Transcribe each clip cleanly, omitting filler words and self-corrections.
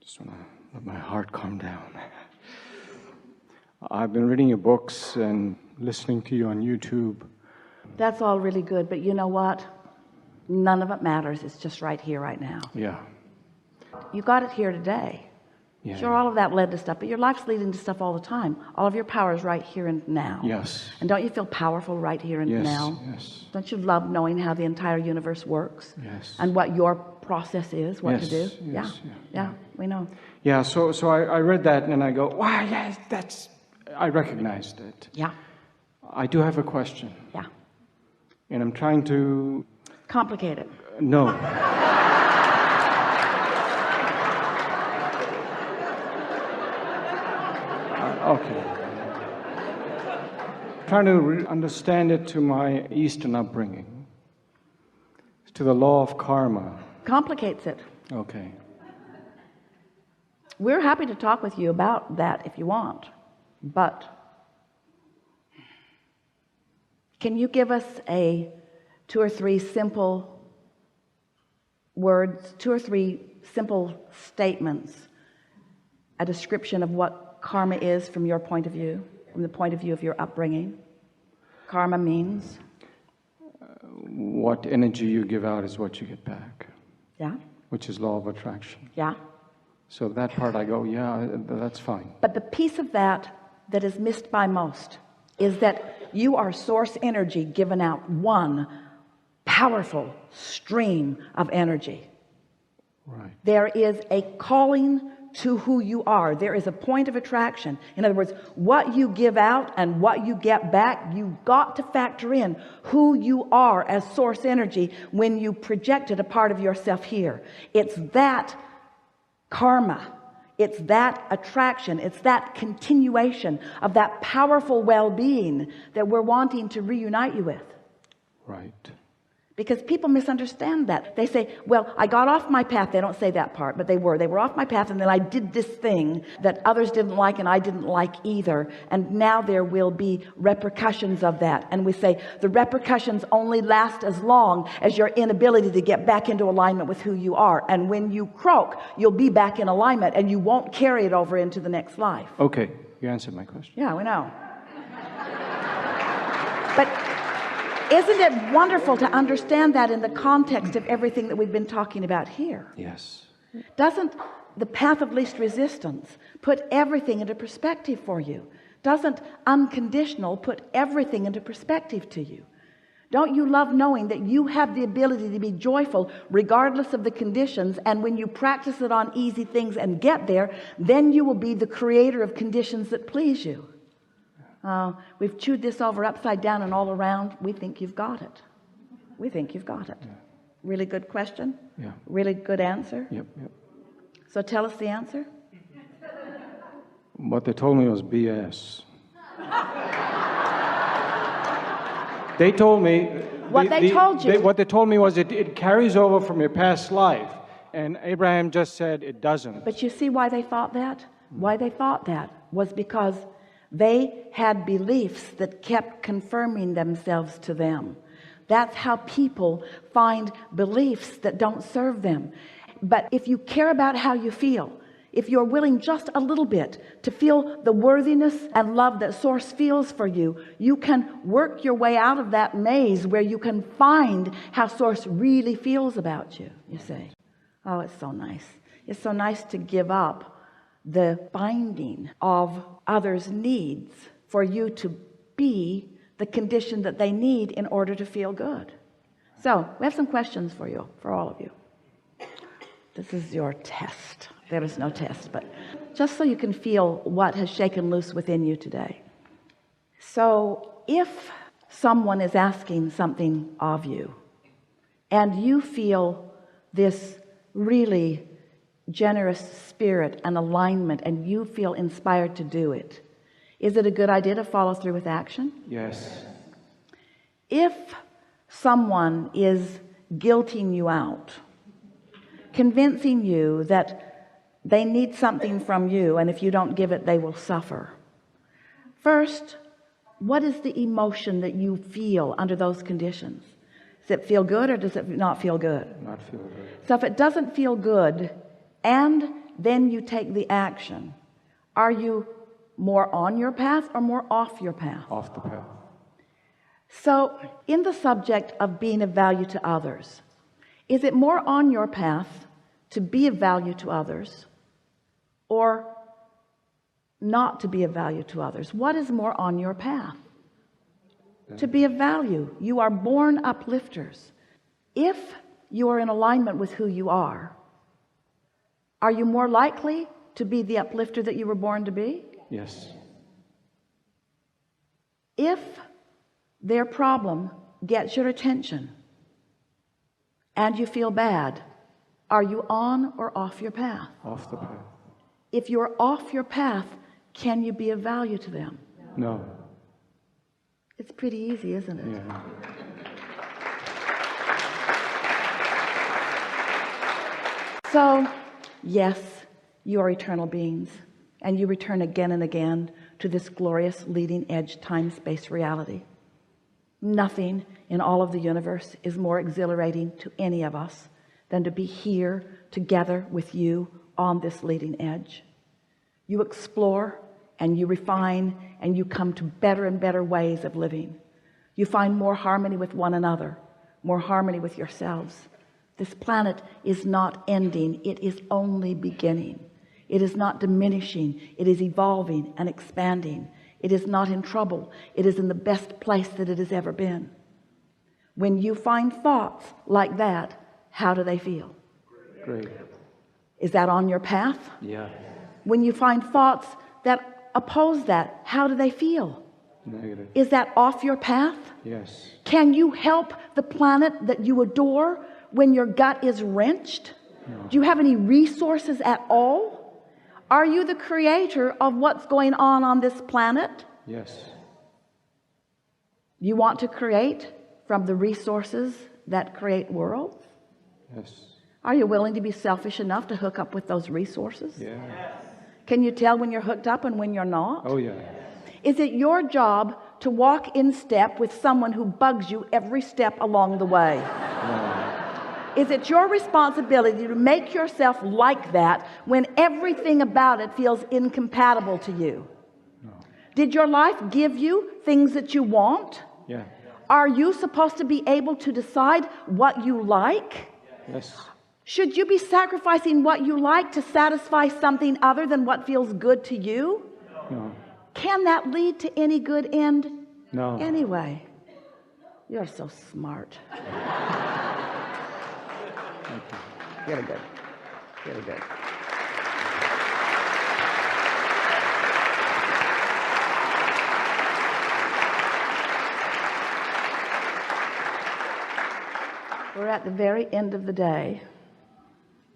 Just want to let my heart calm down. I've been reading your books and listening to you on YouTube. That's all really good, but you know what? None of it matters. It's just right here, right now. Yeah. You got it here today. Yeah. Sure, all of that led to stuff, but your life's leading to stuff all the time. All of your power is right here and now. Yes. And don't you feel powerful right here and Yes. now? Yes. Don't you love knowing how the entire universe works? Yes. And what your process is, what to do? Yes. Yeah. Yeah, we know. Yeah. So I read that and I go, wow, yes, I recognized it. Yeah. I do have a question. Yeah. And I'm trying to... Complicate it. No. Okay. Trying to understand it to my Eastern upbringing, to the law of karma. Complicates it. Okay. We're happy to talk with you about that if you want, but can you give us two or three simple words, two or three simple statements, a description of what karma is from your point of view, from the point of view of your upbringing? Karma means what energy you give out is what you get back. Yeah. Which is law of attraction. Yeah. So that part I go, yeah, that's fine. But the piece of that is missed by most is that you are source energy given out one powerful stream of energy. Right. There is a calling to who you are. There is a point of attraction. In other words, what you give out and what you get back, you've got to factor in who you are as source energy when you projected a part of yourself here. It's that karma, it's that attraction, it's that continuation of that powerful well-being that we're wanting to reunite you with. Right. Because people misunderstand that. They say, well, I got off my path. They don't say that part, but they were off my path, and then I did this thing that others didn't like and I didn't like either, and now there will be repercussions of that. And we say the repercussions only last as long as your inability to get back into alignment with who you are. And when you croak, you'll be back in alignment and you won't carry it over into the next life. Okay, you answered my question. Yeah, we know. But isn't it wonderful to understand that in the context of everything that we've been talking about here? Yes. Doesn't the path of least resistance put everything into perspective for you? Doesn't unconditional put everything into perspective to you? Don't you love knowing that you have the ability to be joyful regardless of the conditions, and when you practice it on easy things and get there, then you will be the creator of conditions that please you? We've chewed this over upside down and all around. We think you've got it. We think you've got it. Yeah. Really good question. Yeah. Really good answer. Yep. So tell us the answer. What they told me was BS. They told me what they told you. What they told me was it carries over from your past life, and Abraham just said it doesn't. But you see why they thought that? Why they thought that was because they had beliefs that kept confirming themselves to them. That's how people find beliefs that don't serve them. But if you care about how you feel, if you're willing just a little bit to feel the worthiness and love that source feels for you, you can work your way out of that maze where you can find how source really feels about you, you see. Oh, it's so nice. It's so nice to give up the binding of others' needs for you to be the condition that they need in order to feel good. So we have some questions for you, for all of you. This is your test. There is no test, but just so you can feel what has shaken loose within you today. So if someone is asking something of you and you feel this really generous spirit and alignment and you feel inspired to do it, is it a good idea to follow through with action? Yes. If someone is guilting you out, convincing you that they need something from you and if you don't give it they will suffer, first, what is the emotion that you feel under those conditions? Does it feel good or does it not feel good? Not feel good. So if it doesn't feel good and then you take the action. Are you more on your path or more off your path? Off the path. So in the subject of being of value to others, is it more on your path to be of value to others or not to be of value to others? What is more on your path? To be of value. You are born uplifters. If you are in alignment with who you are you more likely to be the uplifter that you were born to be? Yes. If their problem gets your attention and you feel bad, are you on or off your path? Off the path. If you're off your path, can you be of value to them? No. It's pretty easy, isn't it? Yeah. So, yes, you are eternal beings, and you return again and again to this glorious leading edge time-space reality. Nothing in all of the universe is more exhilarating to any of us than to be here together with you on this leading edge. You explore and you refine and you come to better and better ways of living. You find more harmony with one another, more harmony with yourselves. This planet is not ending, it is only beginning. It is not diminishing, it is evolving and expanding. It is not in trouble, it is in the best place that it has ever been. When you find thoughts like that, how do they feel? Great. Is that on your path? Yeah. When you find thoughts that oppose that, how do they feel? Negative. Is that off your path? Yes. Can you help the planet that you adore when your gut is wrenched? No. Do you have any resources at all? Are you the creator of what's going on this planet? Yes. You want to create from the resources that create worlds? Yes. Are you willing to be selfish enough to hook up with those resources? Yeah. Can you tell when you're hooked up and when you're not? Oh yeah. Is it your job to walk in step with someone who bugs you every step along the way? No. Is it your responsibility to make yourself like that when everything about it feels incompatible to you? No. Did your life give you things that you want? Yeah. Are you supposed to be able to decide what you like? Yes. Should you be sacrificing what you like to satisfy something other than what feels good to you? No. Can that lead to any good end? No. Anyway, you're so smart. Very good. Very good. We're at the very end of the day.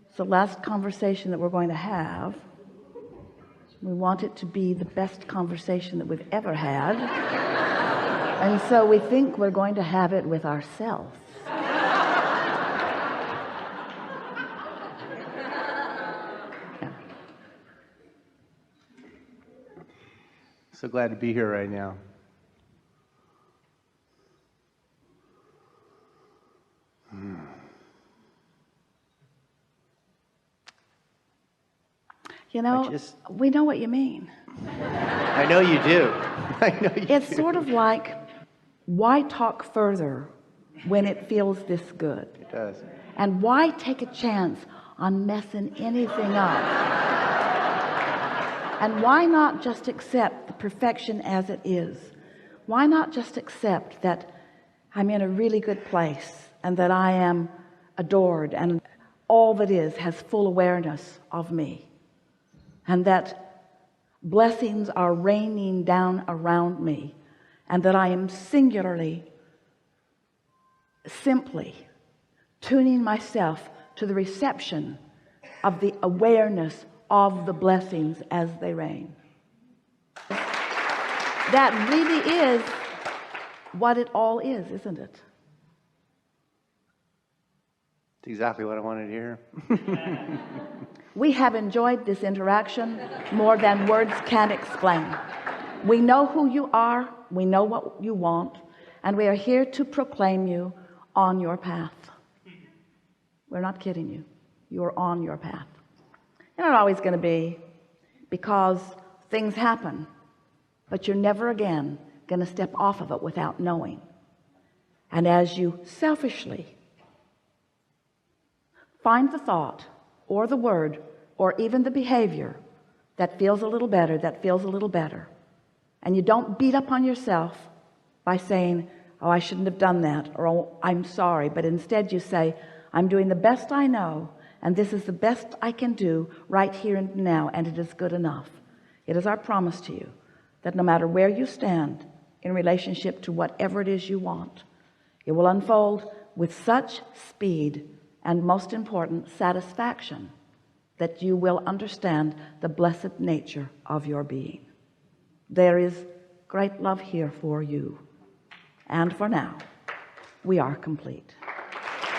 It's the last conversation that we're going to have. We want it to be the best conversation that we've ever had. And so we think we're going to have it with ourselves. Yeah. So glad to be here right now. You know, we know what you mean. I know you do. I know you It's do. sort of like, why talk further when it feels this good? It does. And why take a chance on messing anything up? And why not just accept the perfection as it is? Why not just accept that I'm in a really good place and that I am adored and all that is has full awareness of me, and that blessings are raining down around me, and that I am singularly, simply tuning myself to the reception of the awareness of the blessings as they rain. That really is what it all is, isn't it? It's exactly what I wanted to hear. We have enjoyed this interaction more than words can explain. We know who you are, we know what you want, and we are here to proclaim you on your path. We're not kidding you. You are on your path. You're not always going to be, because things happen, but you're never again going to step off of it without knowing. And as you selfishly find the thought or the word or even the behavior that feels a little better, and you don't beat up on yourself by saying, oh, I shouldn't have done that, or oh, I'm sorry, but instead you say, I'm doing the best I know, and this is the best I can do right here and now, and it is good enough. It is our promise to you that no matter where you stand in relationship to whatever it is you want, it will unfold with such speed and, most important, satisfaction, that you will understand the blessed nature of your being. There is great love here for you, and for now we are complete.